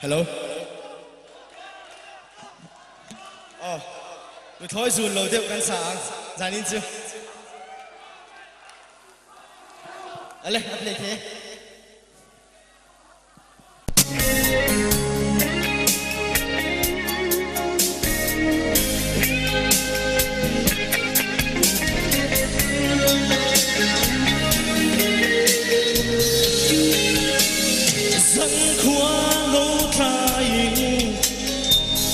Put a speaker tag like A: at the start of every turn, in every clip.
A: Hello. Tôi thôi dùn lầu tiếp căn sáng. Giải nín chưa? Lên, ấp lên thế. Dân khóa lâu thay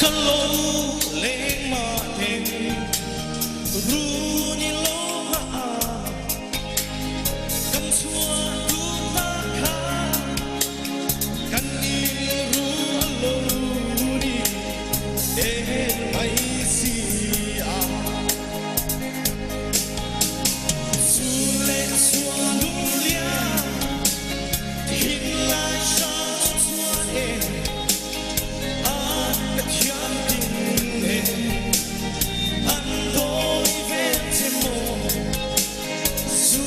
A: có lâu lên mà thêm ru ni lâu hạ cầm xua tu ta khá cần đi ru lâu đi để mày xì à su lên xua lu lia hin lại sao xua em anh đã chạm tình em anh đôi ven trên môi dù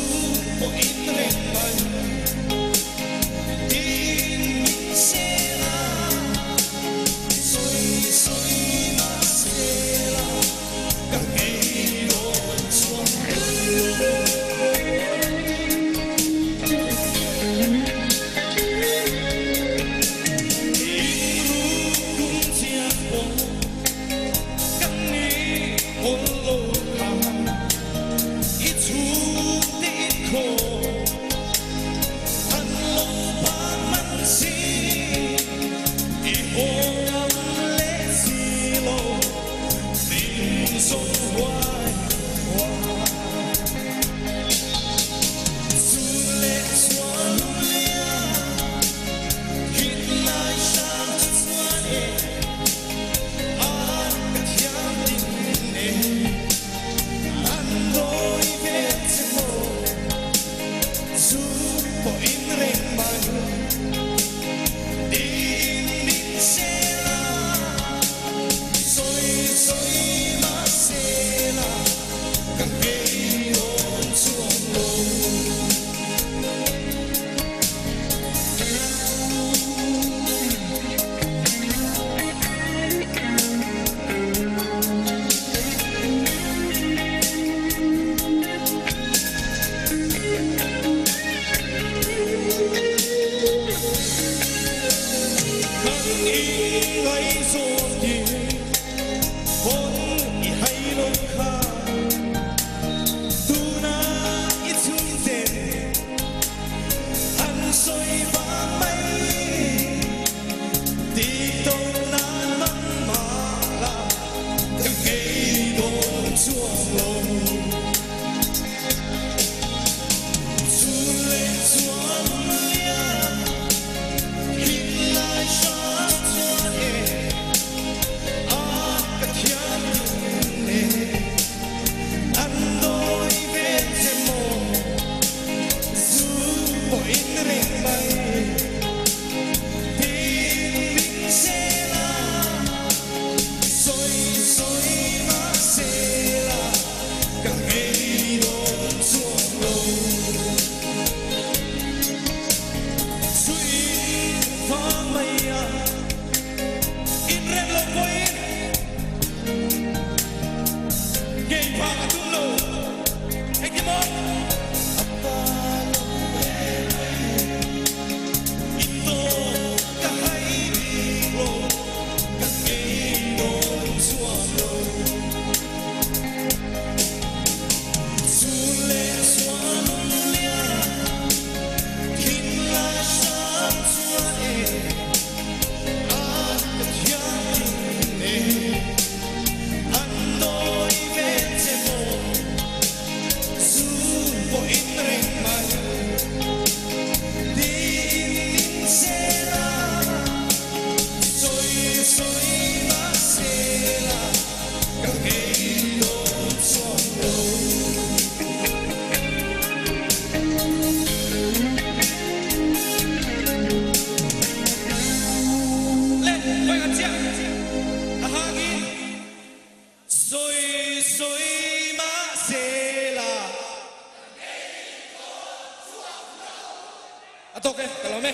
A: mỗi ít lên bay tin sẽ là rồi mà sẽ là càng ngày đôi chuông
B: Toque, te lo me.